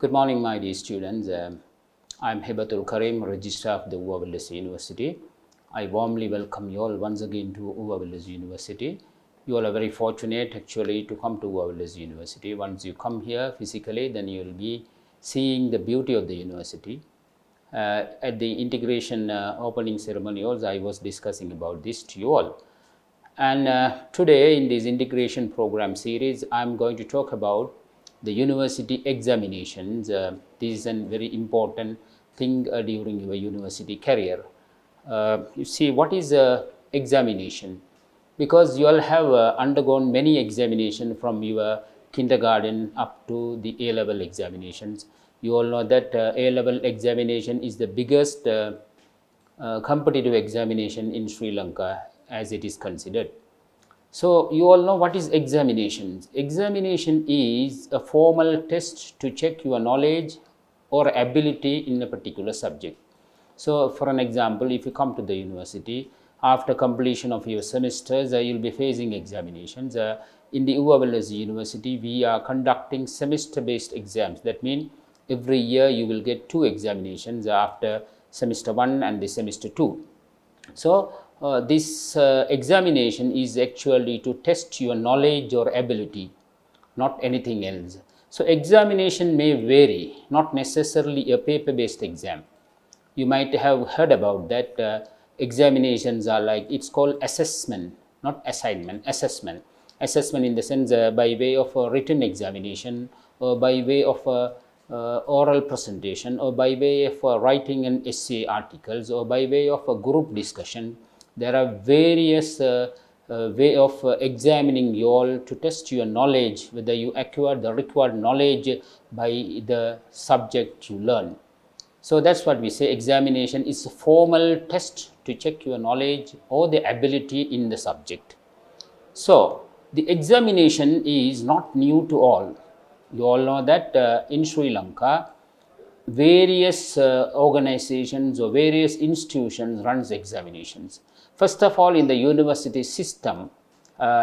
Good morning, my dear students. I'm Hibathul Careem, Registrar of the Wellassa University. I warmly welcome you all once again to Wellassa University. You all are very fortunate actually to come to Wellassa University. Once you come here physically, then you will be seeing the beauty of the university. At the integration opening ceremony also, I was discussing about this to you all. And today in this integration program series, I'm going to talk about the university examinations. This is a very important thing during your university career. You see, what is examination? Because you all have undergone many examinations from your kindergarten up to the A-level examinations. You all know that A-level examination is the biggest competitive examination in Sri Lanka as it is considered. So you all know what is examinations. Examination is a formal test to check your knowledge or ability in a particular subject. So for an example, if you come to the university, after completion of your semesters, you'll be facing examinations. In the Wellassa University, we are conducting semester-based exams. That means every year you will get 2 examinations after semester 1 and the semester 2. So this examination is actually to test your knowledge or ability, not anything else. So examination may vary, not necessarily a paper-based exam. You might have heard about that. Examinations are like, it's called assessment, not assignment, assessment. Assessment in the sense by way of a written examination, or by way of a oral presentation, or by way of writing an essay articles, or by way of a group discussion. There are various way of examining you all to test your knowledge, whether you acquire the required knowledge by the subject you learn. So that's what we say, examination is a formal test to check your knowledge or the ability in the subject. So the examination is not new to all. You all know that in Sri Lanka, various organizations or various institutions runs examinations. First of all, in the university system,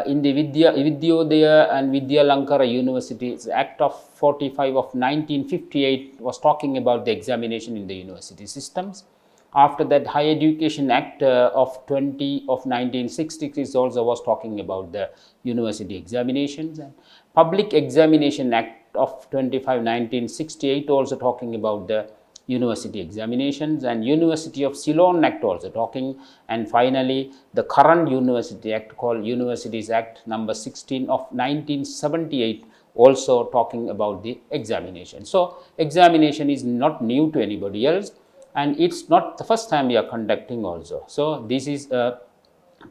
in the Vidyodaya and Vidyalankara Universities Act of 45 of 1958 was talking about the examination in the university systems. After that, Higher Education Act of 20 of 1966 also was talking about the university examinations. And Public Examination Act of 25 1968 also talking about the university examinations, and University of Ceylon Act also talking, and finally the current University Act called Universities Act number 16 of 1978 also talking about the examination. So examination is not new to anybody else, and it's not the first time we are conducting also. So this is a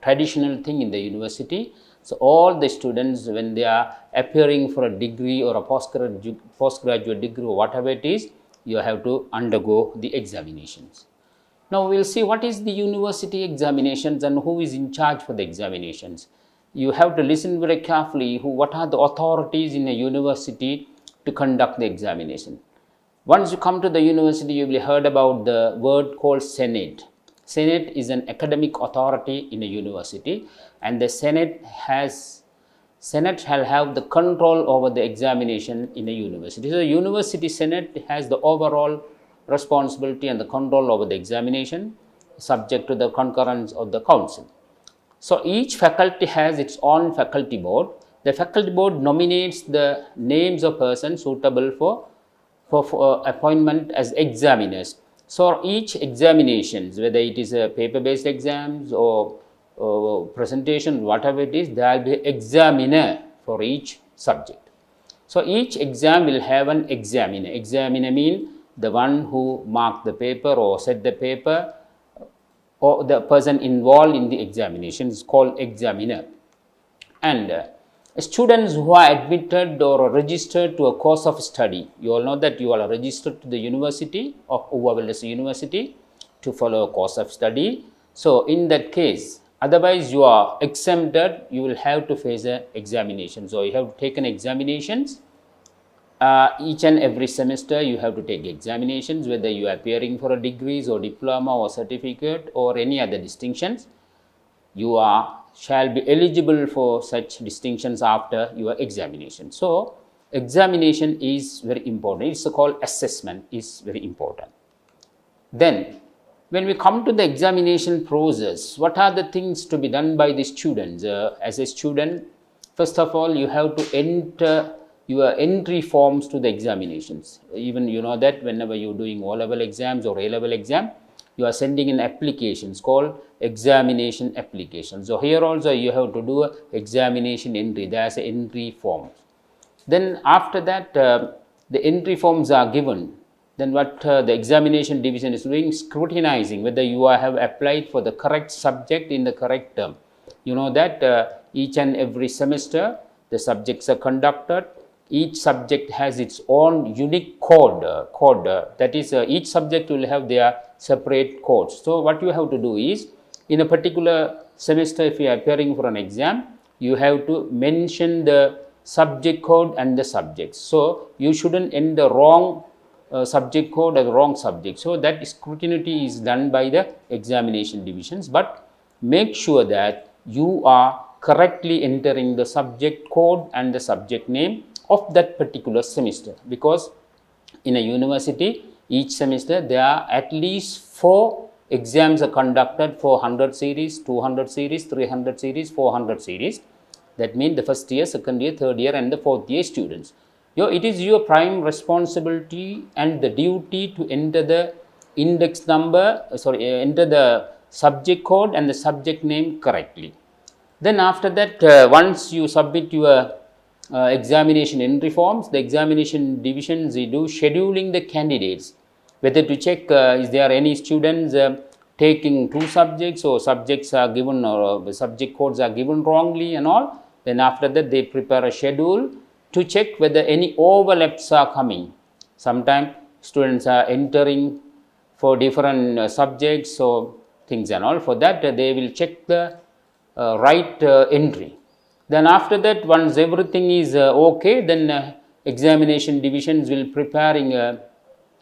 traditional thing in the university. So all the students, when they are appearing for a degree or a postgraduate degree or whatever it is, you have to undergo the examinations. Now we'll see what is the university examinations and who is in charge for the examinations. You have to listen very carefully what are the authorities in a university to conduct the examination. Once you come to the university, you will heard about the word called Senate. Senate is an academic authority in a university, and the Senate shall have the control over the examination in a university. So, the University Senate has the overall responsibility and the control over the examination, subject to the concurrence of the council. So, each faculty has its own faculty board. The faculty board nominates the names of persons suitable for appointment as examiners. So, each examinations, whether it is a paper-based exams or presentation, whatever it is, there will be examiner for each subject. So each exam will have an examiner. Examiner means the one who marked the paper or set the paper, or the person involved in the examination is called examiner. And students who are admitted or registered to a course of study, you all know that you are registered to the University of Wellassa University to follow a course of study. So in that case, otherwise you are exempted, you will have to face an examination. So you have to take an examinations. Each and every semester you have to take examinations, whether you are appearing for a degrees or diploma or certificate or any other distinctions. You shall be eligible for such distinctions after your examination. So examination is very important. It's called assessment is very important. Then, when we come to the examination process, what are the things to be done by the students? As a student, first of all, you have to enter your entry forms to the examinations. Even you know that whenever you're doing O-level exams or A-level exam, you are sending in applications called examination application. So here also you have to do a examination entry. There's an entry form. Then after that, the entry forms are given. Then what the examination division is doing, scrutinizing whether you have applied for the correct subject in the correct term. You know that each and every semester the subjects are conducted. Each subject has its own unique code. That is, each subject will have their separate codes. So what you have to do is, in a particular semester, if you are appearing for an exam, you have to mention the subject code and the subjects. So you shouldn't end the wrong subject code or the wrong subject. So that scrutiny is done by the examination divisions, but make sure that you are correctly entering the subject code and the subject name of that particular semester, because in a university each semester there are at least 4 exams are conducted for 100 series, 200 series, 300 series, 400 series. That means the first year, second year, third year and the fourth year students. It is your prime responsibility and the duty to enter the index number, enter the subject code and the subject name correctly. Then after that, once you submit your examination entry forms, the examination divisions they do scheduling the candidates, whether to check is there any students taking 2 subjects or subjects are given or subject codes are given wrongly and all. Then after that they prepare a schedule to check whether any overlaps are coming. Sometimes students are entering for different subjects or things and all. For that they will check the right entry. Then after that, once everything is okay, then examination divisions will preparing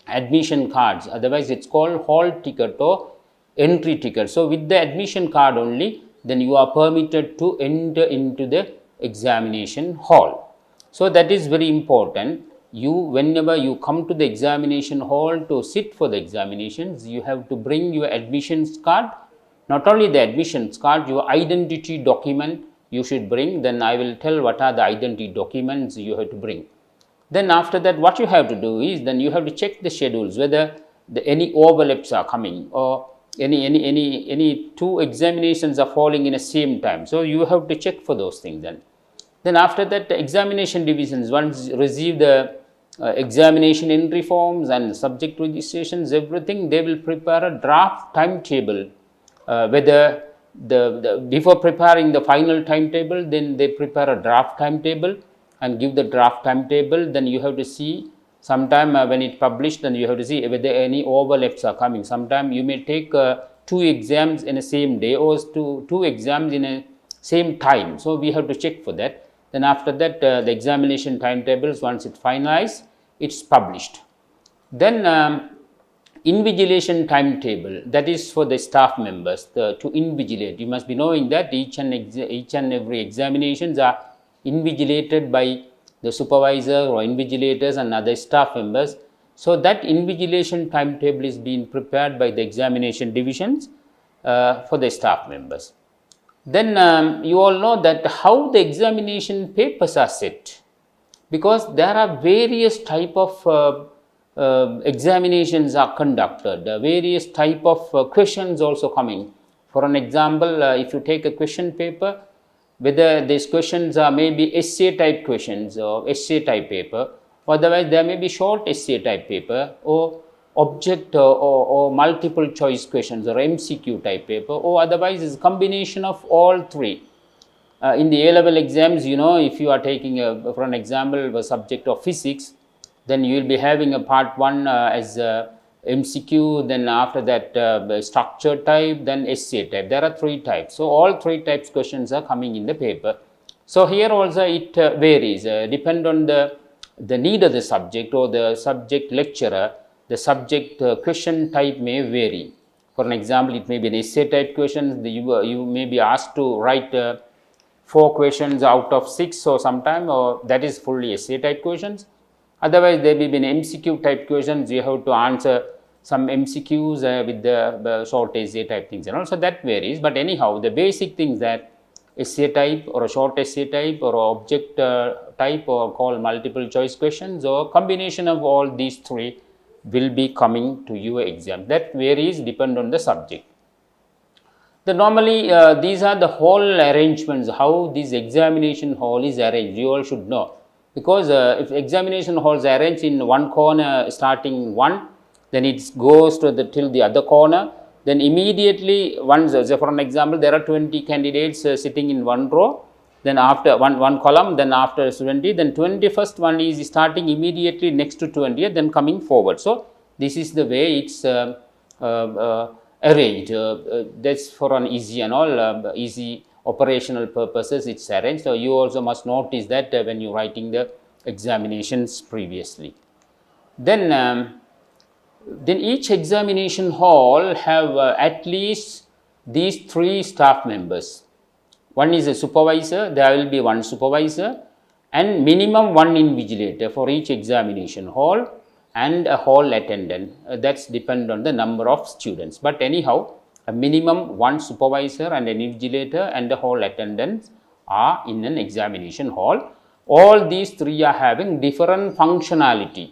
admission cards. Otherwise, it's called hall ticket or entry ticket. So with the admission card only, then you are permitted to enter into the examination hall. So that is very important. Whenever you come to the examination hall to sit for the examinations, you have to bring your admissions card. Not only the admissions card, your identity document you should bring. Then I will tell what are the identity documents you have to bring. Then after that, what you have to do is, then you have to check the schedules, whether any overlaps are coming or any 2 examinations are falling in the same time. So you have to check for those things then. Then after that, the examination divisions, once receive the examination entry forms and subject registrations, everything, they will prepare a draft timetable. Whether before preparing the final timetable, then they prepare a draft timetable and give the draft timetable. Then you have to see sometime when it published, then you have to see whether any overlaps are coming. Sometime you may take 2 exams in the same day or 2 exams in a same time. So we have to check for that. Then after that, the examination timetables, once it's finalized, it's published. Then invigilation timetable, that is for the staff members to invigilate. You must be knowing that each and every examinations are invigilated by the supervisor or invigilators and other staff members. So that invigilation timetable is being prepared by the examination divisions for the staff members. Then you all know that how the examination papers are set, because there are various type of examinations are conducted, various type of questions also coming. For an example, if you take a question paper, whether these questions are maybe essay type questions or essay type paper, otherwise there may be short essay type paper or object or multiple choice questions or MCQ type paper, or otherwise is a combination of all 3. In the A-level exams, if you are taking for an example a subject of physics, then you will be having a part 1 as MCQ, then after that structure type, then essay type. There are 3 types. So all 3 types questions are coming in the paper. So here also it varies, depend on the need of the subject or the subject lecturer. The subject question type may vary. For an example, it may be an essay type question. You may be asked to write 4 questions out of 6 or sometime, or that is fully essay type questions. Otherwise, there will be an MCQ type questions. You have to answer some MCQs with the short essay type things and all. So that varies. But anyhow, the basic things that essay type or a short essay type or object type or called multiple choice questions or combination of all these three will be coming to your exam. That varies depend on the subject. Normally these are the hall arrangements, how this examination hall is arranged. You all should know, because if examination hall is arranged in one corner starting 1, then it goes to till the other corner, then immediately once, for an example, there are 20 candidates sitting in one row, then after one column, then after 20, then 21st one is starting immediately next to 20th, then coming forward. So this is the way it's arranged. That's for an easy and all easy operational purposes it's arranged. So you also must notice that when you're writing the examinations previously. Then each examination hall have at least these 3 staff members. One is a supervisor, there will be one supervisor, and minimum one invigilator for each examination hall, and a hall attendant. That's depend on the number of students. But anyhow, a minimum one supervisor and an invigilator and a hall attendant are in an examination hall. All these 3 are having different functionality.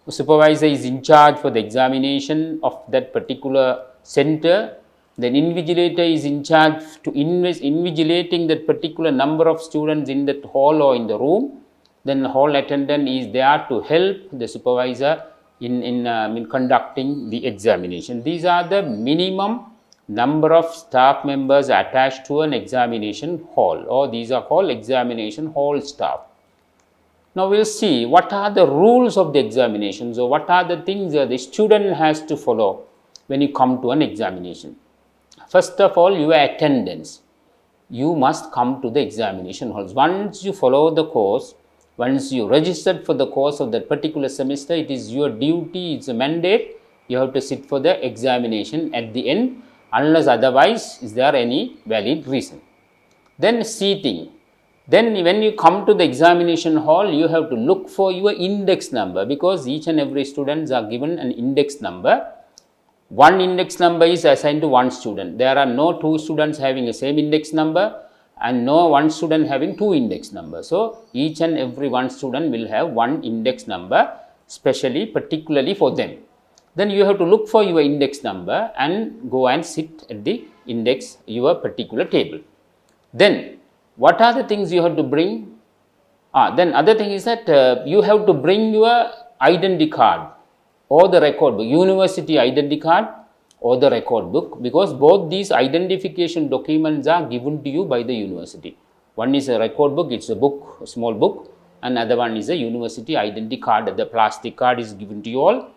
The supervisor is in charge for the examination of that particular center. The invigilator is in charge to invigilating that particular number of students in that hall or in the room. Then the hall attendant is there to help the supervisor in conducting the examination. These are the minimum number of staff members attached to an examination hall, or these are called examination hall staff. Now we will see what are the rules of the examination. So what are the things the student has to follow when you come to an examination. First of all, your attendance. You must come to the examination halls. Once you follow the course, once you registered for the course of that particular semester, it is your duty, it's a mandate. You have to sit for the examination at the end, unless otherwise is there any valid reason. Then seating. Then when you come to the examination hall, you have to look for your index number, because each and every students are given an index number. One index number is assigned to one student. There are no 2 students having the same index number and no 1 student having 2 index numbers. So each and every one student will have 1 index number, particularly for them. Then you have to look for your index number and go and sit at the index, your particular table. Then what are the things you have to bring? Then other thing is that you have to bring your identity card or the record book, university identity card or the record book, because both these identification documents are given to you by the university. One is a record book, it's a book, a small book, and another one is a university identity card. The plastic card is given to you all.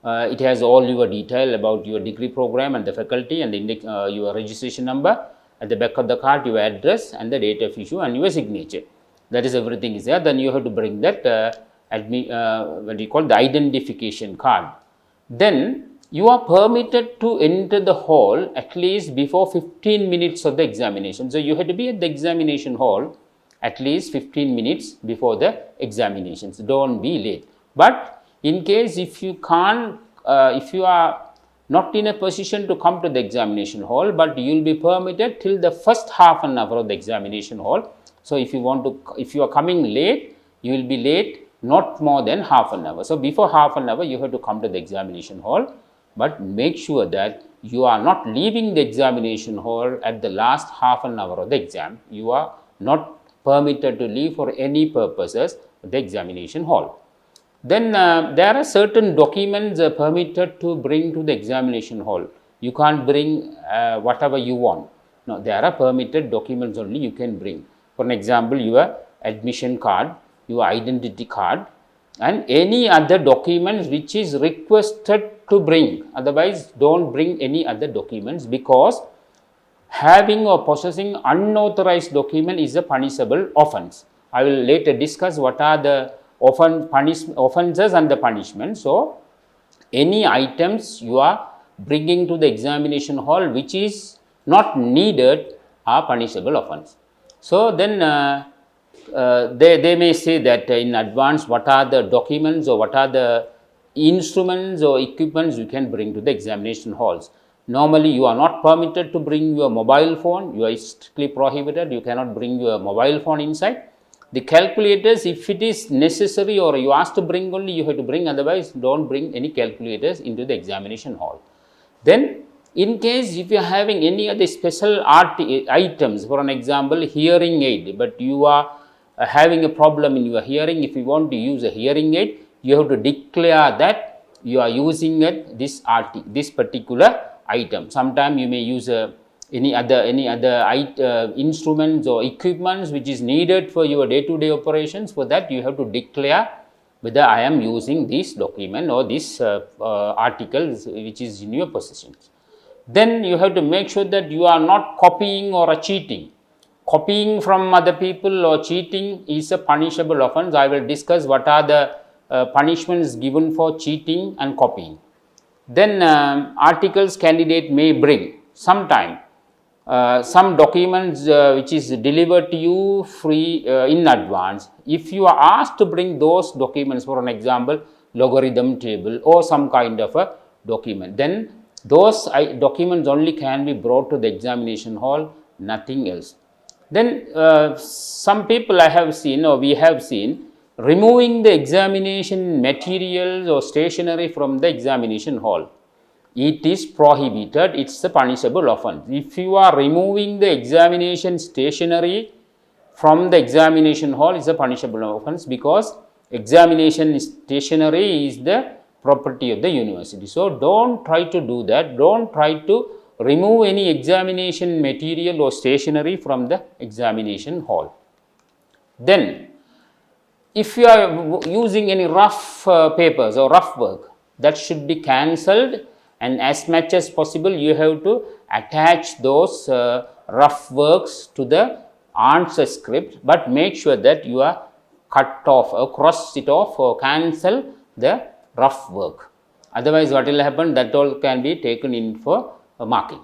It has all your detail about your degree program and the faculty and the your registration number. At the back of the card, your address and the date of issue and your signature. That is everything is there. Then you have to bring that what we call the identification card. Then you are permitted to enter the hall at least before 15 minutes of the examination. So you have to be at the examination hall at least 15 minutes before the examinations. Don't be late. But in case if you can't, if you are not in a position to come to the examination hall, but you will be permitted till the first half an hour of the examination hall. So if you are coming late, you will be late not more than half an hour. So before half an hour, you have to come to the examination hall, but make sure that you are not leaving the examination hall at the last half an hour of the exam. You are not permitted to leave for any purposes the examination hall. Then there are certain documents permitted to bring to the examination hall. You can't bring whatever you want. No, there are permitted documents only you can bring. For an example, your admission card, your identity card, and any other documents which is requested to bring. Otherwise, don't bring any other documents, because having or possessing unauthorized document is a punishable offense. I will later discuss what are the offences and the punishment. So any items you are bringing to the examination hall which is not needed are punishable offense. So then they may say that in advance what are the documents or what are the instruments or equipments you can bring to the examination halls. Normally you are not permitted to bring your mobile phone, you are strictly prohibited, you cannot bring your mobile phone inside. The calculators, if it is necessary or you asked to bring only, you have to bring, otherwise don't bring any calculators into the examination hall. Then in case if you are having any other special items, for an example hearing aid, but you are having a problem in your hearing, if you want to use a hearing aid, you have to declare that you are using this particular item. Sometimes you may use any other instruments or equipments which is needed for your day-to-day operations. For that you have to declare whether I am using this document or this article which is in your possession. Then you have to make sure that you are not copying or cheating. Copying from other people or cheating is a punishable offence. I will discuss what are the punishments given for cheating and copying. Then articles candidate may bring sometime some documents which is delivered to you free in advance. If you are asked to bring those documents, for an example logarithm table or some kind of a document, then those documents only can be brought to the examination hall, nothing else. Then some people I have seen or we have seen removing the examination materials or stationery from the examination hall. It is prohibited, it is a punishable offence. If you are removing the examination stationery from the examination hall, it is a punishable offence, because examination stationery is the property of the university. So don't try to do that, don't try to remove any examination material or stationery from the examination hall. Then if you are using any rough papers or rough work, that should be cancelled, and as much as possible you have to attach those rough works to the answer script, but make sure that you are cut off or cross it off or cancel the rough work. Otherwise what will happen, that all can be taken in for marking.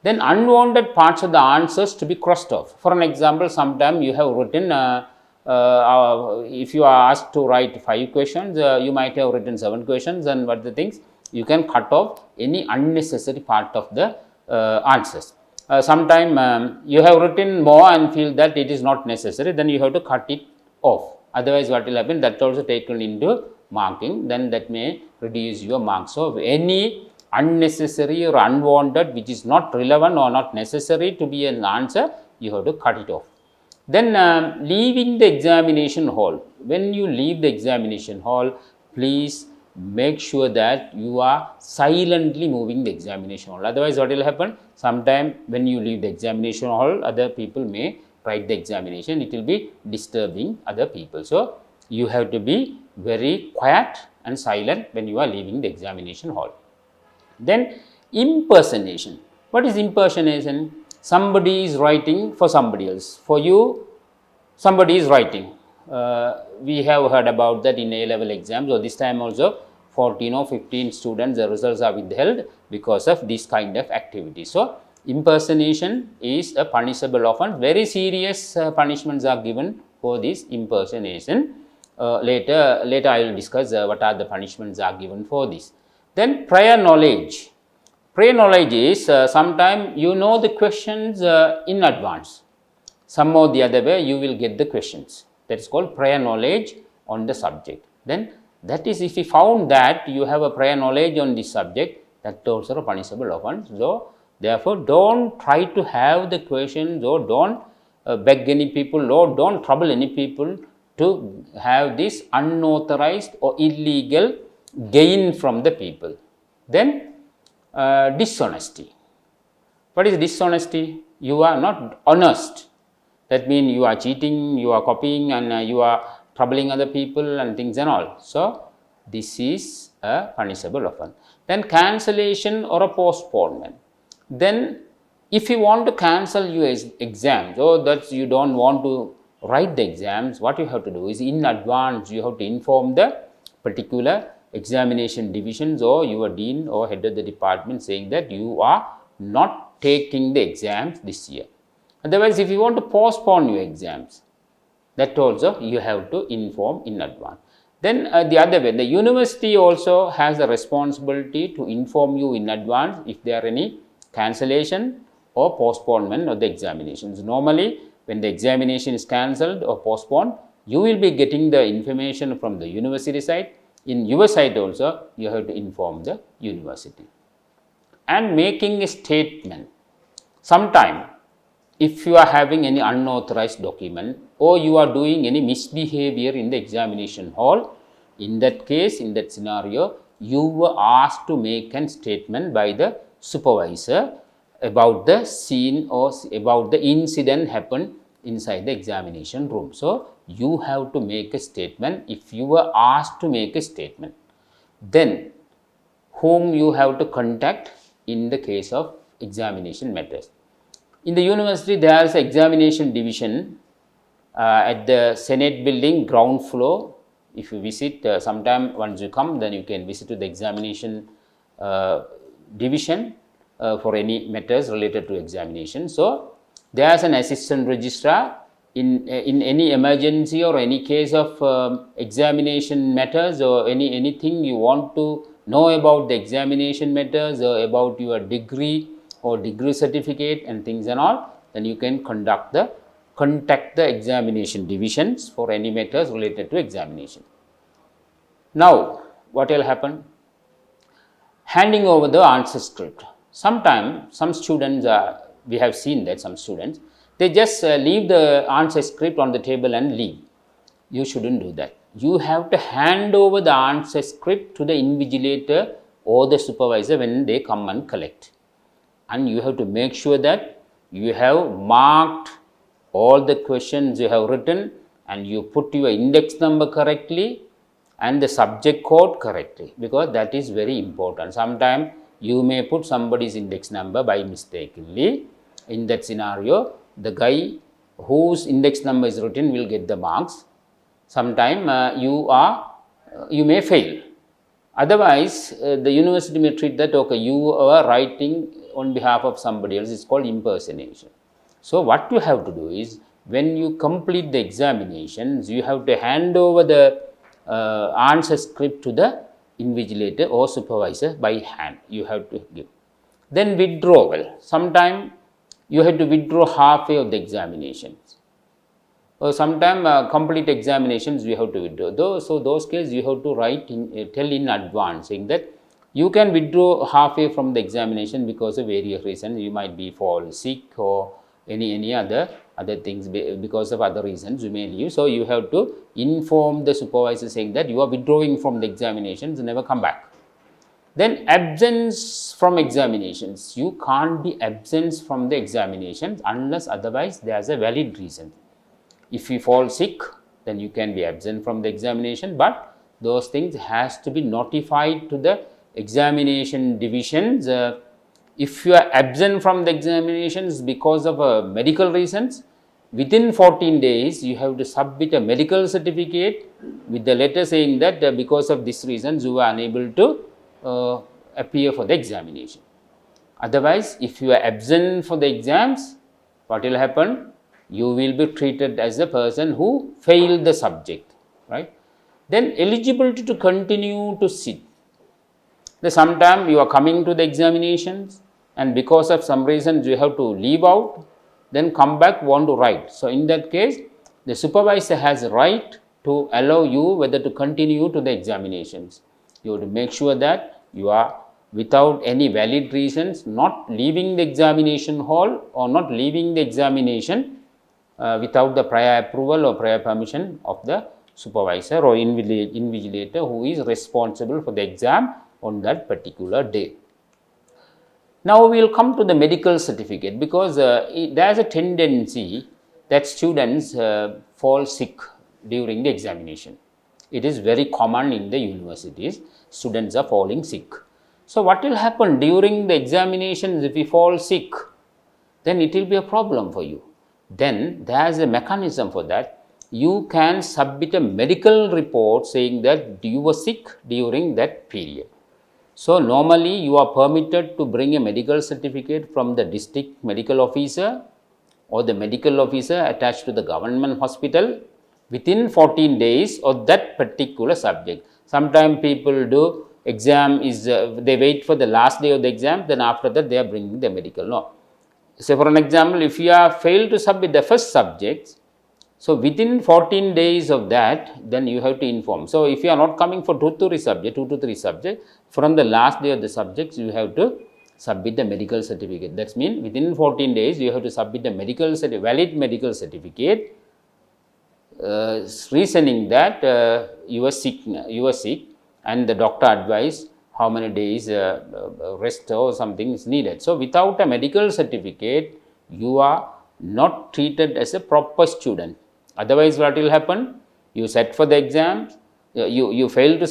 Then unwanted parts of the answers to be crossed off. For an example, sometime you have written if you are asked to write 5 questions, you might have written 7 questions, and what the things, you can cut off any unnecessary part of the answers. Sometime you have written more and feel that it is not necessary, then you have to cut it off. Otherwise what will happen, that also taken into marking, then that may reduce your marks. So any unnecessary or unwanted which is not relevant or not necessary to be an answer, you have to cut it off. Then leaving the examination hall. When you leave the examination hall, please make sure that you are silently moving the examination hall. Otherwise what will happen, sometime when you leave the examination hall, other people may write the examination, it will be disturbing other people. So you have to be very quiet and silent when you are leaving the examination hall. Then impersonation. What is impersonation? Somebody is writing for somebody else. For you, somebody is writing. We have heard about that in A-level exams, or this time also 14 or 15 students, the results are withheld because of this kind of activity. So impersonation is a punishable offence. Very serious punishments are given for this impersonation. Later I will discuss what are the punishments are given for this. Then prior knowledge. Prior knowledge is sometime you know the questions in advance. Some or the other way you will get the questions. That is called prior knowledge on the subject. Then that is, if you found that you have a prior knowledge on this subject, that also a punishable offence. So therefore don't try to have the questions, or don't beg any people, or don't trouble any people to have this unauthorized or illegal gain from the people. Then dishonesty. What is dishonesty? You are not honest. That means you are cheating, you are copying, and you are troubling other people and things and all. So this is a punishable offence. Then cancellation or a postponement. Then if you want to cancel your exams, or that you don't want to write the exams, what you have to do is in advance you have to inform the particular examination divisions or your dean or head of the department, saying that you are not taking the exams this year. Otherwise, if you want to postpone your exams, that also you have to inform in advance. Then the other way, the university also has a responsibility to inform you in advance if there are any cancellation or postponement of the examinations. Normally, when the examination is cancelled or postponed, you will be getting the information from the university side. In your side also, you have to inform the university. And making a statement. Sometime, if you are having any unauthorized document or you are doing any misbehavior in the examination hall, in that case, in that scenario, you were asked to make a statement by the supervisor about the scene or about the incident happened inside the examination room. So, you have to make a statement if you were asked to make a statement. Then, whom you have to contact in the case of examination matters. In the university, there is an examination division at the Senate building, ground floor. If you visit, sometime once you come, then you can visit to the examination division for any matters related to examination. So, there is an assistant registrar. In any emergency or any case of examination matters or anything you want to know about the examination matters or about your degree or degree certificate and things and all, then you can contact the examination divisions for any matters related to examination. Now, what will happen? Handing over the answer script. Sometimes some students, we have seen that some students, they just leave the answer script on the table and leave. You shouldn't do that. You have to hand over the answer script to the invigilator or the supervisor when they come and collect. And you have to make sure that you have marked all the questions you have written and you put your index number correctly and the subject code correctly, because that is very important. Sometimes you may put somebody's index number by mistakenly. In that scenario, the guy whose index number is written will get the marks. Sometime you may fail. Otherwise, the university may treat that, okay, you are writing on behalf of somebody else. It's called impersonation. So, what you have to do is, when you complete the examinations, you have to hand over the answer script to the invigilator or supervisor by hand. You have to give. Then withdrawal. Sometime you have to withdraw halfway of the examinations. Or sometime complete examinations you have to withdraw. So those cases you have to write tell in advance, saying that you can withdraw halfway from the examination because of various reasons. You might be fall sick or any other things, because of other reasons you may leave. So you have to inform the supervisor saying that you are withdrawing from the examinations and never come back. Then absence from examinations. You can't be absent from the examinations unless otherwise there is a valid reason. If you fall sick, then you can be absent from the examination, but those things has to be notified to the examination divisions. If you are absent from the examinations because of medical reasons, within 14 days you have to submit a medical certificate with the letter saying that because of this reasons you are unable to appear for the examination. Otherwise, if you are absent for the exams, what will happen? You will be treated as a person who failed the subject, right? Then eligibility to continue to sit. Sometime you are coming to the examinations and because of some reasons you have to leave out, then come back, want to write. So in that case, the supervisor has a right to allow you whether to continue to the examinations. You have to make sure that you are without any valid reasons not leaving the examination hall or not leaving the examination without the prior approval or prior permission of the supervisor or invigilator who is responsible for the exam on that particular day. Now we will come to the medical certificate, because there is a tendency that students fall sick during the examination. It is very common in the universities. Students are falling sick. So what will happen during the examinations if you fall sick? Then it will be a problem for you. Then there is a mechanism for that. You can submit a medical report saying that you were sick during that period. So normally you are permitted to bring a medical certificate from the district medical officer or the medical officer attached to the government hospital within 14 days of that particular subject. Sometimes people do exam is, they wait for the last day of the exam, then after that they are bringing the medical. No. So, for an example, if you have failed to submit the first subject, so within 14 days of that, then you have to inform. So, if you are not coming for 2 to 3 subjects, from the last day of the subjects, you have to submit the medical certificate. That means within 14 days, you have to submit the medical valid medical certificate, reasoning that you are sick, and the doctor advised how many days rest or something is needed. So, without a medical certificate, you are not treated as a proper student. Otherwise, what will happen? You set for the exams, you fail to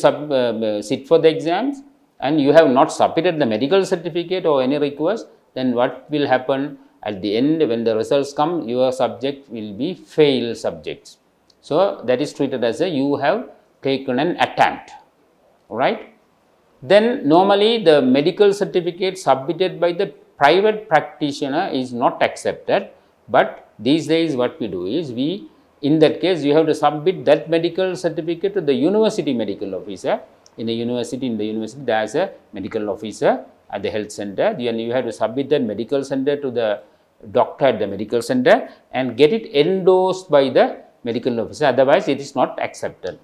sit for the exams, and you have not submitted the medical certificate or any request, then what will happen? At the end, when the results come, your subject will be failed subjects. So, that is treated as a you have taken an attempt, right? Then normally the medical certificate submitted by the private practitioner is not accepted, but these days what we do is in that case you have to submit that medical certificate to the university medical officer. In the university there is a medical officer at the health center, then you have to submit that medical center to the doctor at the medical center and get it endorsed by the medical officer, otherwise it is not accepted.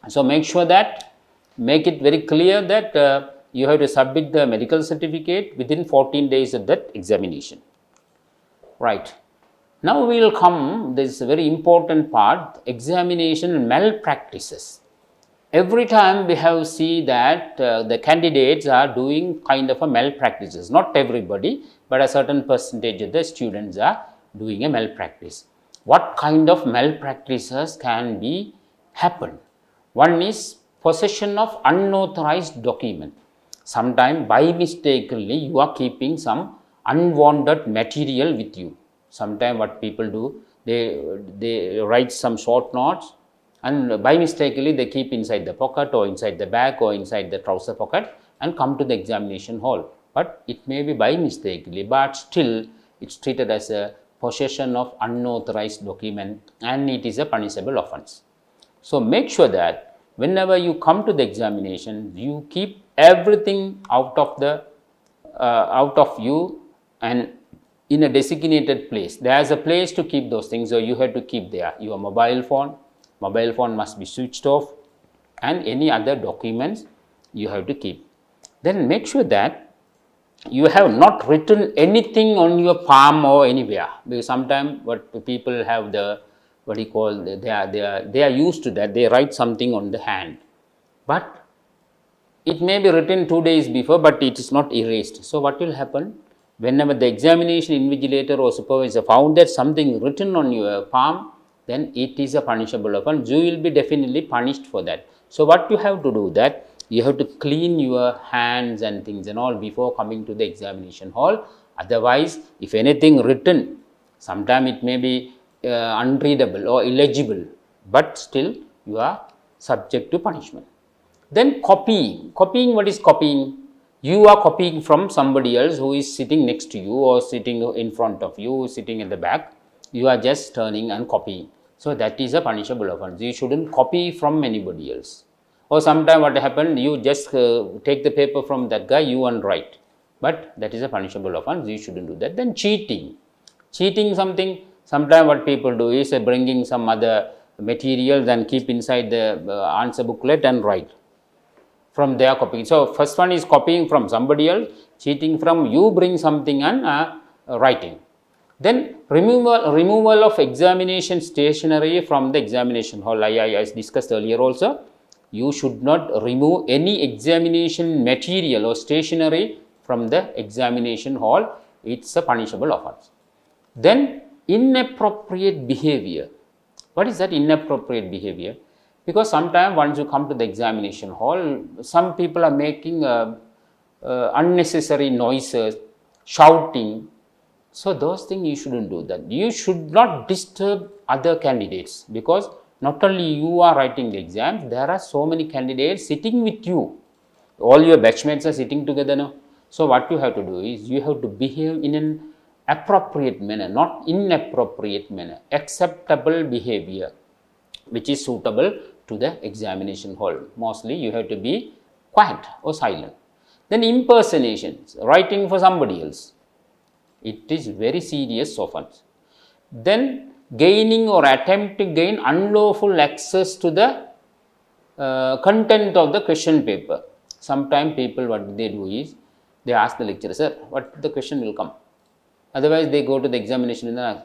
So, make it very clear that you have to submit the medical certificate within 14 days of that examination. Right. Now, we will come, this is a very important part, examination malpractices. Every time we have seen that the candidates are doing kind of a malpractices, not everybody, but a certain percentage of the students are doing a malpractice. What kind of malpractices can be happen? One is possession of unauthorized document. Sometimes by mistakenly you are keeping some unwanted material with you. Sometimes what people do, they write some short notes and by mistakenly they keep inside the pocket or inside the bag or inside the trouser pocket and come to the examination hall. But it may be by mistakenly, but still it's treated as a possession of unauthorized document and it is a punishable offense. So, make sure that whenever you come to the examination, you keep everything out of you and in a designated place. There is a place to keep those things, so you have to keep there your mobile phone must be switched off and any other documents you have to keep. Then make sure that you have not written anything on your palm or anywhere, because sometimes what people have they are used to that, they write something on the hand, but it may be written 2 days before, but it is not erased. So, what will happen? Whenever the examination invigilator or supervisor found that something written on your palm, then it is a punishable offense. You will be definitely punished for that. So, what you have to do that? You have to clean your hands and things and all before coming to the examination hall. Otherwise, if anything written, sometime it may be unreadable or illegible, but still you are subject to punishment. Then copying. What is copying? You are copying from somebody else who is sitting next to you or sitting in front of you, sitting at the back. You are just turning and copying. So, that is a punishable offense. You shouldn't copy from anybody else. Or sometime what happened, you just take the paper from that guy, you and write. But that is a punishable offense, you shouldn't do that. Then cheating. Cheating something, sometimes what people do is bringing some other materials and keep inside the answer booklet and write. From their copying. So, first one is copying from somebody else, cheating from you bring something and writing. Then removal of examination stationery from the examination hall. I discussed earlier also. You should not remove any examination material or stationery from the examination hall. It is a punishable offense. Then inappropriate behavior. What is that inappropriate behavior? Because sometimes once you come to the examination hall, some people are making unnecessary noises, shouting. So, those things you shouldn't do that. You should not disturb other candidates, because not only you are writing the exams, there are so many candidates sitting with you. All your batchmates are sitting together now. So, what you have to do is you have to behave in an appropriate manner, not inappropriate manner, acceptable behavior, which is suitable to the examination hall. Mostly you have to be quiet or silent. Then impersonations, writing for somebody else. It is very serious offense. Then gaining or attempt to gain unlawful access to the content of the question paper. Sometimes people, what they do is, they ask the lecturer, sir, what the question will come. Otherwise, they go to the examination and ask,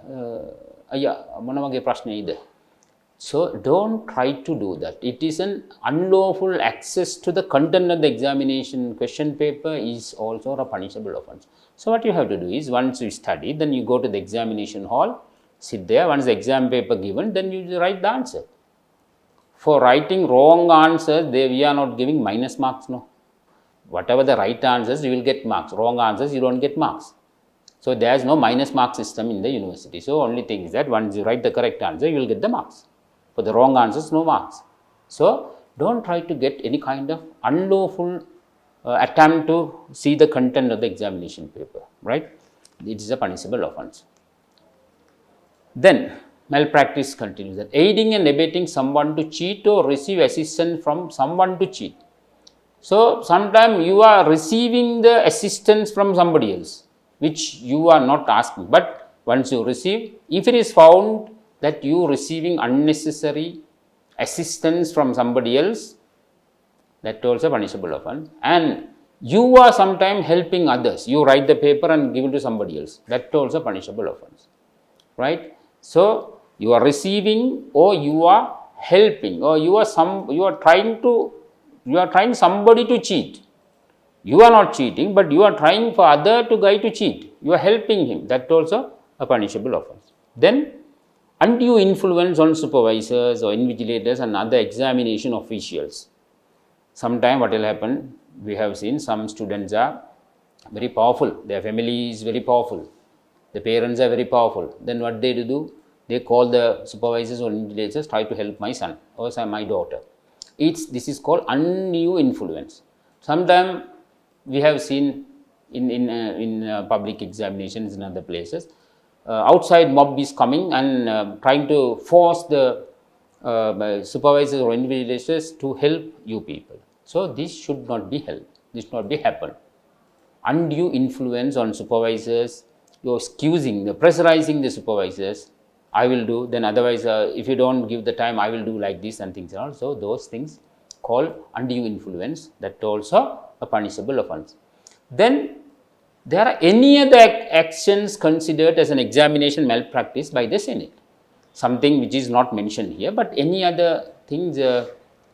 so don't try to do that. It is an unlawful access to the content of the examination question paper is also a punishable offense. So what you have to do is, once you study, then you go to the examination hall, sit there, once the exam paper given, then you write the answer. For writing wrong answers, we are not giving minus marks, no. Whatever the right answers, you will get marks. Wrong answers, you don't get marks. So there is no minus mark system in the university. So only thing is that once you write the correct answer, you will get the marks. For the wrong answers, no marks. So don't try to get any kind of unlawful attempt to see the content of the examination paper, right? It is a punishable offense. Then malpractice continues, that aiding and abetting someone to cheat or receive assistance from someone to cheat. So sometimes you are receiving the assistance from somebody else, which you are not asking. But once you receive, if it is found that you receiving unnecessary assistance from somebody else, that also punishable offense. And you are sometimes helping others. You write the paper and give it to somebody else. That also punishable offense, right? So you are receiving, or you are helping, or you are trying somebody to cheat. You are not cheating, but you are trying for other guy to cheat. You are helping him. That also a punishable offense. Then undue influence on supervisors or invigilators and other examination officials. Sometimes what will happen, we have seen some students are very powerful, their family is very powerful, the parents are very powerful. Then what they do? They call the supervisors or invigilators, try to help my son or my daughter. This is called undue influence. Sometimes we have seen in public examinations in other places, outside mob is coming and trying to force the supervisors or invigilators to help you people. So this should not be held. This should not be happen. Undue influence on supervisors, you're excusing, pressurizing the supervisors. I will do, then otherwise if you don't give the time, I will do like this and things and all. So those things called undue influence, that also a punishable offense. Then there are any other actions considered as an examination malpractice by the Senate. Something which is not mentioned here, but any other things,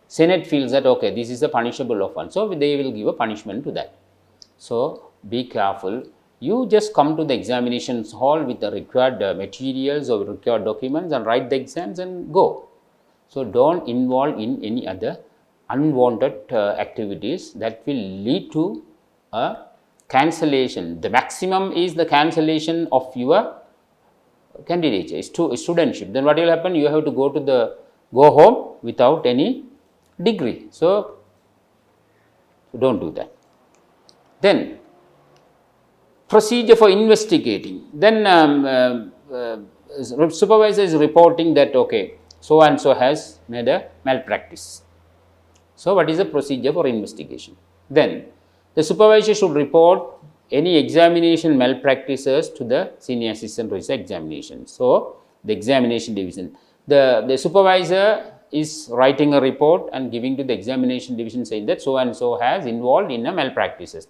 Senate feels that, okay, this is a punishable offense. So they will give a punishment to that. So be careful. You just come to the examinations hall with the required materials or required documents and write the exams and go. So don't involve in any other unwanted activities that will lead to a cancellation. The maximum is the cancellation of your candidature, studentship. Then what will happen? You have to go home without any degree. So don't do that. Then procedure for investigating. Then supervisor is reporting that, okay, so and so has made a malpractice. So what is the procedure for investigation? Then the supervisor should report any examination malpractices to the senior assistant registrar examination. So the examination division, the supervisor is writing a report and giving to the examination division saying that so and so has involved in a malpractices.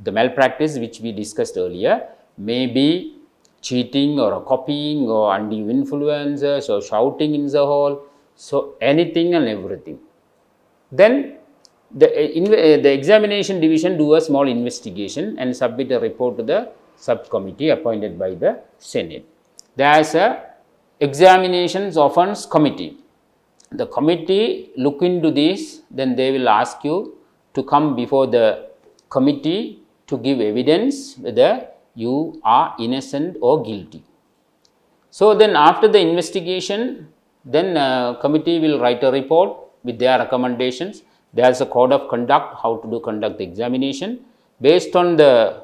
The malpractice which we discussed earlier may be cheating or copying or undue influences or shouting in the hall. So anything and everything. Then the examination division do a small investigation and submit a report to the subcommittee appointed by the Senate. There is a examinations offense committee. The committee look into this, then they will ask you to come before the committee to give evidence whether you are innocent or guilty. So then after the investigation, then committee will write a report with their recommendations. There is a code of conduct, how to conduct the examination. Based on the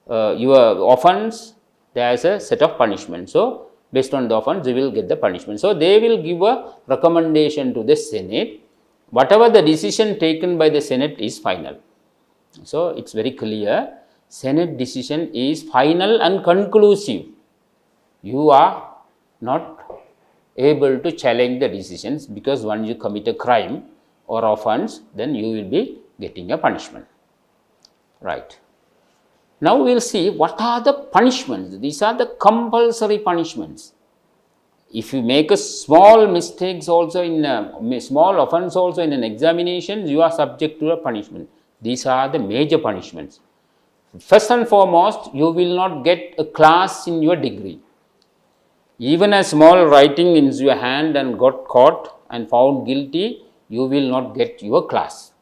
your offense, there is a set of punishment. So, based on the offence, they will get the punishment. So, they will give a recommendation to the Senate. Whatever the decision taken by the Senate is final. So, it is very clear, Senate decision is final and conclusive. You are not able to challenge the decisions, because once you commit a crime or offence, then you will be getting a punishment. Right. Now, we will see what are the punishments. These are the compulsory punishments. If you make a small mistakes also in a small offence also in an examination, you are subject to a punishment. These are the major punishments. First and foremost, you will not get a class in your degree. Even a small writing in your hand and got caught and found guilty, you will not get your class.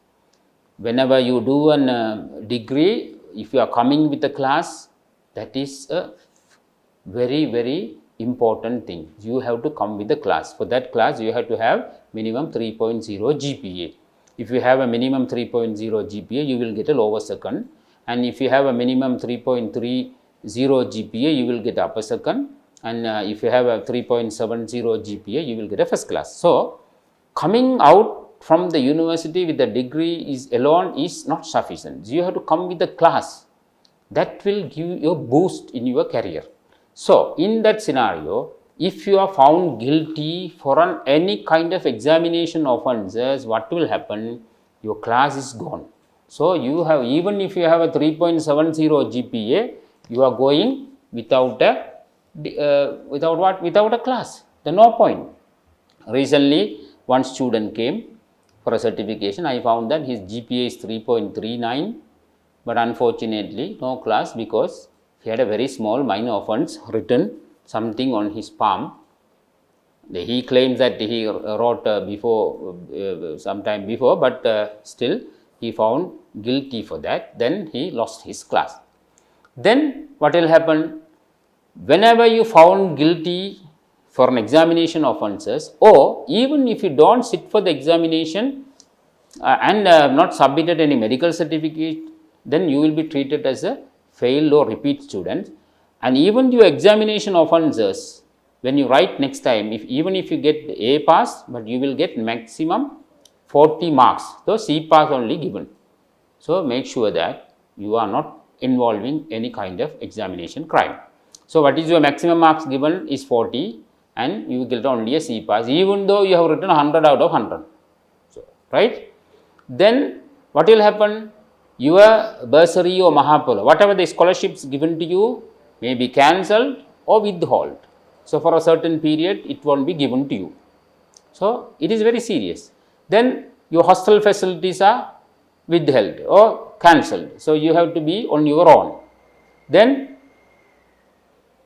Whenever you do a degree, if you are coming with a class, that is a very, very important thing. You have to come with the class. For that class, you have to have minimum 3.0 GPA. If you have a minimum 3.0 GPA, you will get a lower second. And if you have a minimum 3.30 GPA, you will get upper second. And if you have a 3.70 GPA, you will get a first class. So, coming out from the university with the degree alone is not sufficient. You have to come with a class that will give you a boost in your career. So, in that scenario, if you are found guilty for any kind of examination offences, what will happen? Your class is gone. So, you have, even if you have a 3.70 GPA, you are going without a without a class. Then no point. Recently, one student came for a certification. I found that his GPA is 3.39, but unfortunately no class, because he had a very small minor offence written something on his palm. He claims that he wrote sometime before, but still he found guilty for that. Then he lost his class. Then what will happen? Whenever you found guilty for an examination offences, or even if you don't sit for the examination and not submitted any medical certificate, then you will be treated as a failed or repeat student. And even your examination offences, when you write next time, even if you get A pass, but you will get maximum 40 marks, so C pass only given. So, make sure that you are not involving any kind of examination crime. So, what is your maximum marks given is 40, and you will get only a C pass, even though you have written 100 out of 100. So, right? Then what will happen? Your bursary or Mahapala, whatever the scholarships given to you, may be cancelled or withheld. So, for a certain period, it won't be given to you. So, it is very serious. Then your hostel facilities are withheld or cancelled. So, you have to be on your own. Then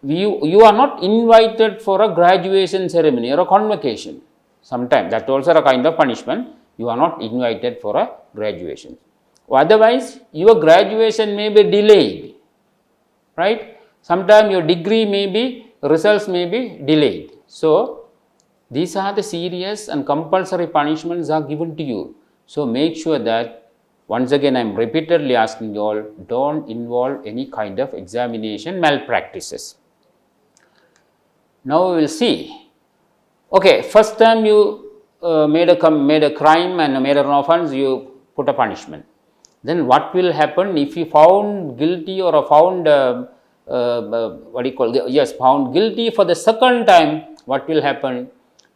you are not invited for a graduation ceremony or a convocation. Sometimes that also a kind of punishment. You are not invited for a graduation. Otherwise, your graduation may be delayed, right? Sometimes your degree may be, results may be delayed. So, these are the serious and compulsory punishments are given to you. So, make sure that, once again I am repeatedly asking you all, don't involve any kind of examination malpractices. Now, we will see. Okay, first time you made a crime and made an offence, you put a punishment. Then what will happen if you found guilty or found found guilty for the second time? What will happen?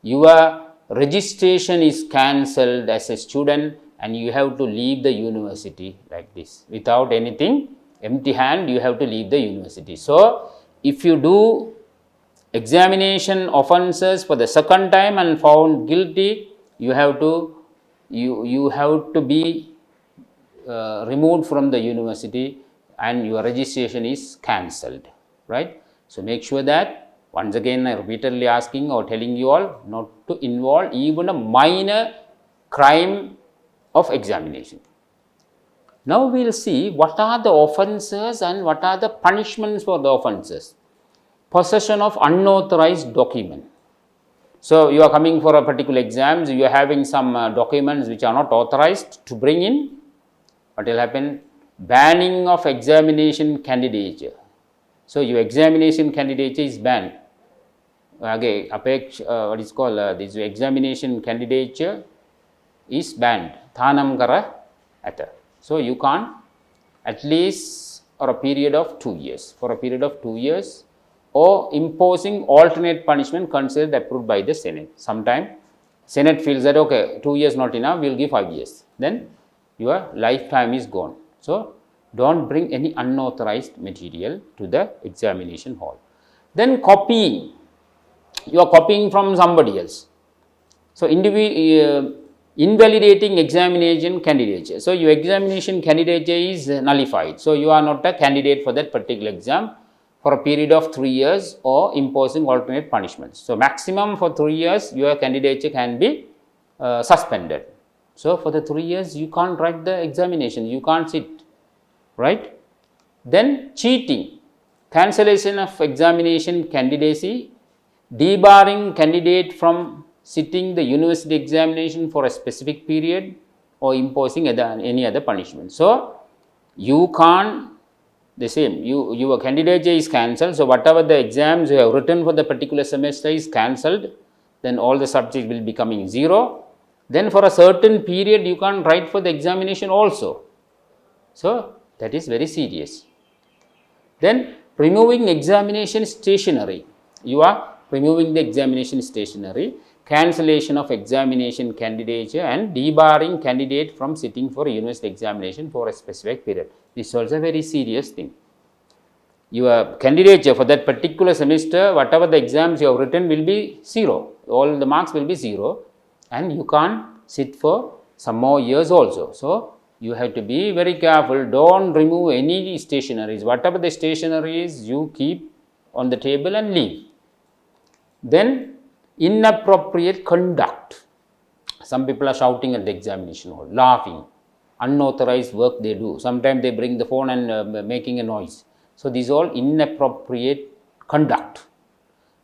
Your registration is cancelled as a student, and you have to leave the university like this without anything, empty hand. You have to leave the university. So, if you do examination offences for the second time and found guilty, you have to be removed from the university, and your registration is cancelled, right? So, make sure that, once again I repeatedly asking or telling you all not to involve even a minor crime of examination. Now, we will see what are the offences and what are the punishments for the offences. Possession of unauthorized document. So, you are coming for a particular exams, you are having some documents which are not authorized to bring in. What will happen? Banning of examination candidature. So your examination candidature is banned. Again, what is called this examination candidature is banned. Thanam kara atta. So you can't at least for a period of 2 years. For a period of 2 years, or imposing alternate punishment considered approved by the Senate. Sometime Senate feels that okay, 2 years not enough, we will give 5 years. Then your lifetime is gone. So don't bring any unauthorized material to the examination hall. Then copying. You are copying from somebody else. So invalidating examination candidature. So your examination candidature is nullified. So you are not a candidate for that particular exam for a period of 3 years or imposing alternate punishments. So maximum for 3 years your candidature can be suspended. So for the 3 years you can't write the examination, you can't sit, right? Then cheating, cancellation of examination candidacy, debarring candidate from sitting the university examination for a specific period or imposing any other punishment. So you can't, the same, your candidature is cancelled. So whatever the exams you have written for the particular semester is cancelled, then all the subjects will be becoming 0. Then for a certain period you can't write for the examination also. So that is very serious. Then removing examination stationery. You are removing the examination stationery, cancellation of examination candidature, and debarring candidate from sitting for a university examination for a specific period. This is also a very serious thing. Your candidature for that particular semester, whatever the exams you have written will be 0. All the marks will be 0, and you can't sit for some more years also. So you have to be very careful. Don't remove any stationeries. Whatever the stationery is, you keep on the table and leave. Then inappropriate conduct. Some people are shouting at the examination hall, laughing, unauthorized work they do. Sometimes they bring the phone and making a noise. So these are all inappropriate conduct.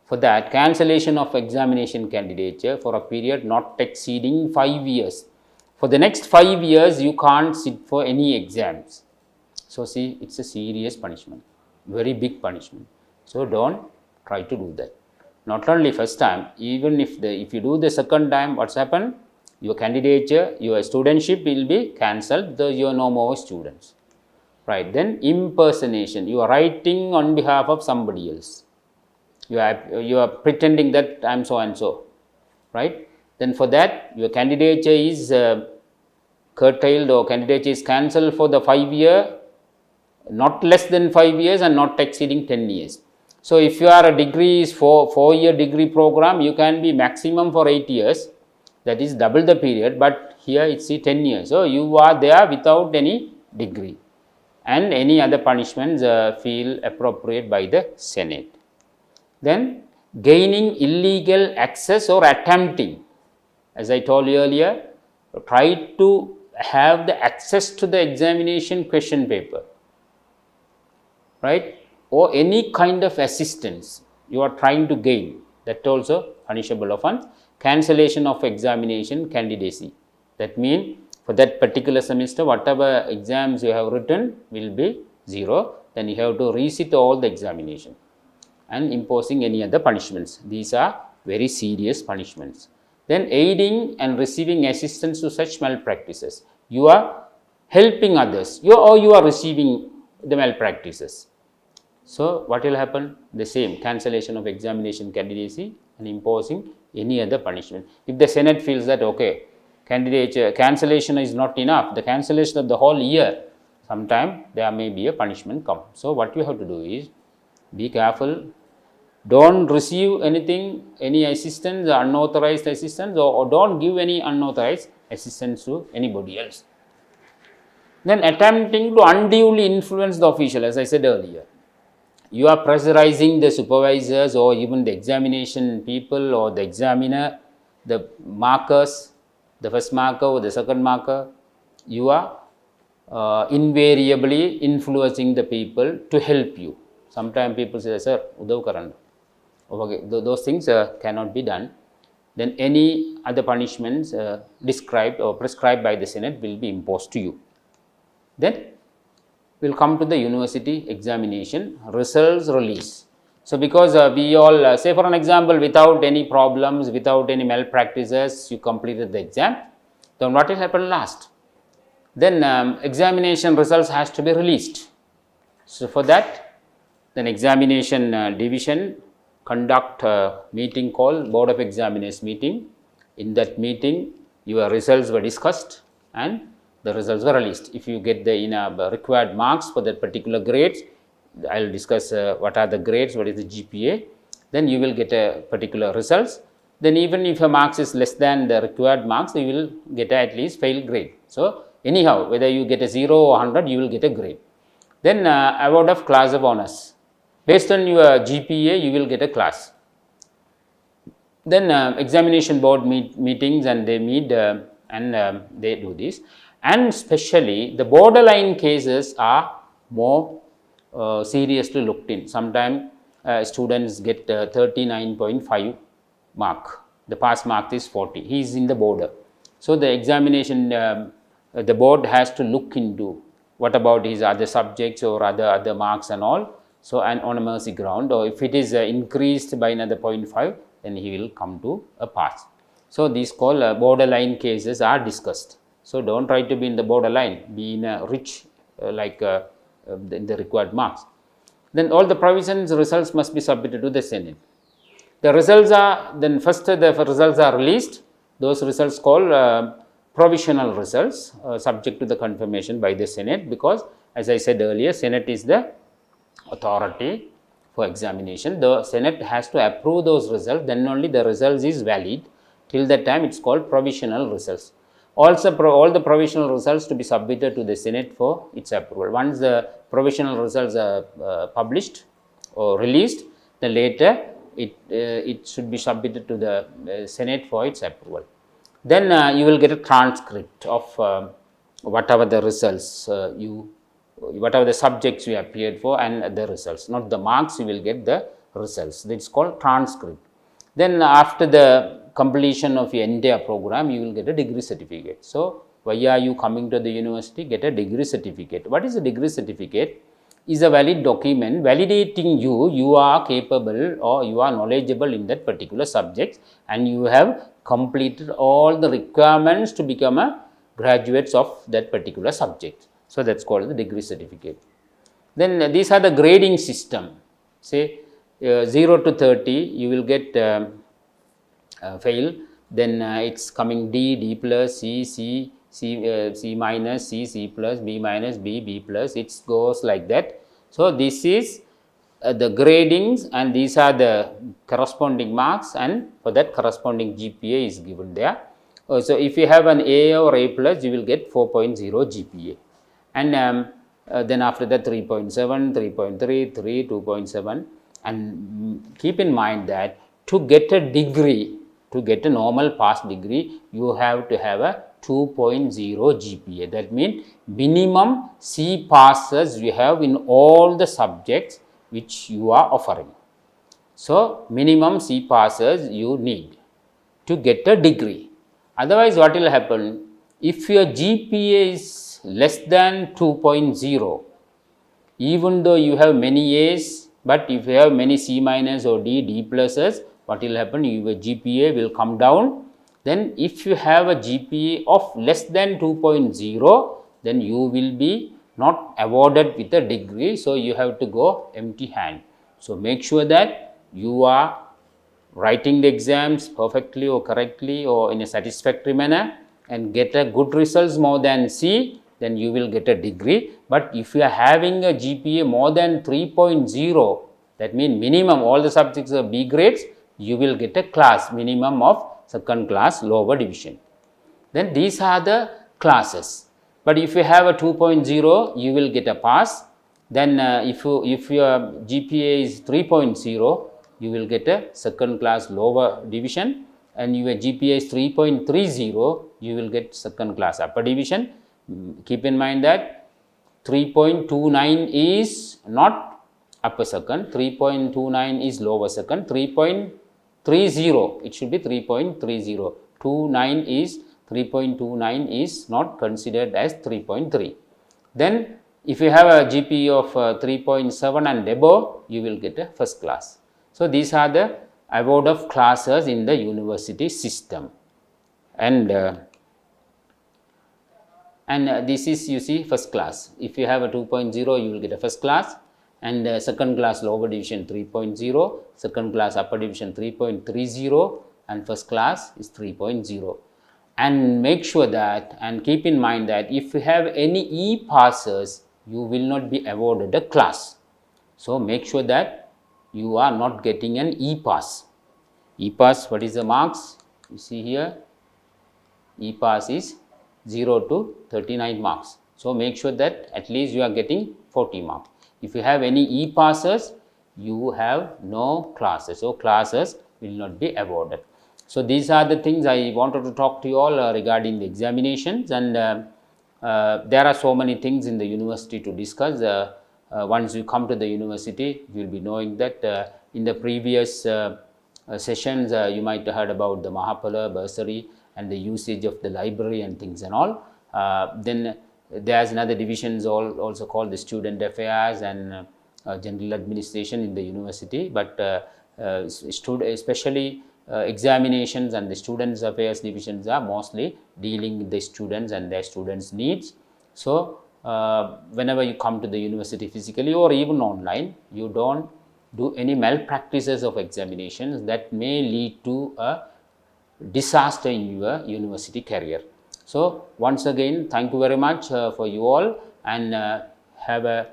For that, cancellation of examination candidature for a period not exceeding 5 years. For the next 5 years, you can't sit for any exams. So see, it's a serious punishment, very big punishment. So don't try to do that. Not only first time, even if you do the second time, what's happened? Your candidature, your studentship will be cancelled, you are no more students. Right, then impersonation, you are writing on behalf of somebody else. You are pretending that I am so and so, right? Then for that, your candidature is curtailed or candidature is cancelled for the 5 year, not less than 5 years and not exceeding 10 years. So if you are a degree is 4-year degree program, you can be maximum for 8 years, that is double the period, but here it's 10 years. So you are there without any degree, and any other punishments feel appropriate by the Senate. Then gaining illegal access or attempting, as I told you earlier, try to have the access to the examination question paper, right? Or any kind of assistance you are trying to gain, that also punishable offence. Cancellation of examination candidacy, that means for that particular semester, whatever exams you have written will be 0, then you have to resit all the examination, and imposing any other punishments. These are very serious punishments. Then aiding and receiving assistance to such malpractices. You are helping others, you are receiving the malpractices. So what will happen? The same, cancellation of examination candidacy and imposing any other punishment. If the Senate feels that okay, candidature cancellation is not enough, the cancellation of the whole year, sometime there may be a punishment come. So what you have to do is be careful. Don't receive anything, any assistance, unauthorized assistance, or don't give any unauthorized assistance to anybody else. Then attempting to unduly influence the official, as I said earlier. You are pressurizing the supervisors or even the examination people or the examiner, the markers, the first marker or the second marker. You are invariably influencing the people to help you. Sometimes people say, sir, udav karan. Okay, those things cannot be done. Then any other punishments described or prescribed by the Senate will be imposed to you. Then we'll come to the university examination results release. So, because we all say for an example, without any problems, without any malpractices, you completed the exam, then what will happen last? Then examination results has to be released. So, for that, then examination division conduct a meeting called Board of Examiners meeting. In that meeting, your results were discussed and the results were released. If you get the required marks for that particular grades, I will discuss what are the grades, what is the GPA, then you will get a particular results. Then even if your marks is less than the required marks, you will get at least fail grade. So, anyhow, whether you get a 0 or 100, you will get a grade. Then award of class of honors. Based on your GPA, you will get a class. Then examination board meetings and they meet and they do this. And especially the borderline cases are more seriously looked in. Sometimes students get 39.5 mark. The pass mark is 40. He is in the border. So, the examination, the board has to look into what about his other subjects or other marks and all. So, and on a mercy ground, or if it is increased by another 0.5, then he will come to a pass. So, these called borderline cases are discussed. So, do not try to be in the borderline, be in a rich in the required marks. Then all the provisions results must be submitted to the Senate. The results are then first the results are released. Those results called provisional results subject to the confirmation by the Senate, because as I said earlier, Senate is the authority for examination. The Senate has to approve those results, then only the results is valid. Till that time it is called provisional results. Also all the provisional results to be submitted to the Senate for its approval. Once the provisional results are published or released, then later it should be submitted to the Senate for its approval. Then you will get a transcript of whatever the results whatever the subjects you appeared for and the results, not the marks, you will get the results. That is called transcript. Then after the completion of your entire program, you will get a degree certificate. So, why are you coming to the university? Get a degree certificate. What is a degree certificate? Is a valid document validating you are capable or you are knowledgeable in that particular subject and you have completed all the requirements to become a graduates of that particular subject. So, that is called the degree certificate. Then these are the grading system. Say 0 to 30, you will get fail. Then it is coming D, D plus, C, C, C minus, C plus, B minus, B plus. It goes like that. So, this is the gradings and these are the corresponding marks, and for that corresponding GPA is given there. So, if you have an A or A plus, you will get 4.0 GPA. And then after that 3.7, 3.3, 3, 2.7, and keep in mind that to get a degree, to get a normal pass degree, you have to have a 2.0 GPA. That means minimum C passes you have in all the subjects which you are offering. So, minimum C passes you need to get a degree. Otherwise, what will happen? If your GPA is less than 2.0, even though you have many A's, but if you have many C minus or D pluses, what will happen? Your GPA will come down. Then if you have a GPA of less than 2.0, then you will be not awarded with a degree. So, you have to go empty hand. So, make sure that you are writing the exams perfectly or correctly or in a satisfactory manner and get a good results more than C, then you will get a degree. But if you are having a GPA more than 3.0, that means minimum all the subjects are B grades, you will get a class minimum of second class lower division. Then these are the classes. But if you have a 2.0, you will get a pass. Then if your GPA is 3.0, you will get a second class lower division, and your GPA is 3.30, you will get second class upper division. Keep in mind that 3.29 is not upper second, 3.29 is lower second, 3.30, it should be 3.30, 3.29 is not considered as 3.3. Then If you have a GPA of 3.7 and above, you will get a first class. So, these are the award of classes in the university system. And this is, you see, first class. If you have a 2.0, you will get a first class, and second class lower division 3.0, second class upper division 3.30, and first class is 3.0. And make sure that, and keep in mind that if you have any E-passes, you will not be awarded a class. So, make sure that you are not getting an E-pass. E-pass, what is the marks? You see here, E-pass is 0 to 39 marks. So, make sure that at least you are getting 40 marks. If you have any E-passes, you have no classes. So, classes will not be awarded. So, these are the things I wanted to talk to you all regarding the examinations, and there are so many things in the university to discuss. Once you come to the university, you will be knowing that in the previous sessions, you might have heard about the Mahapala bursary and the usage of the library and things and all. Then there is another divisions also called the student affairs and general administration in the university, but especially examinations and the students affairs divisions are mostly dealing with the students and their students' needs. So, whenever you come to the university physically or even online, you don't do any malpractices of examinations that may lead to a disaster in your university career. So, once again, thank you very much for you all, and have a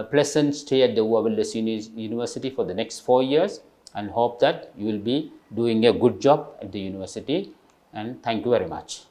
pleasant stay at the Wellassa University for the next 4 years, and hope that you will be doing a good job at the university, and thank you very much.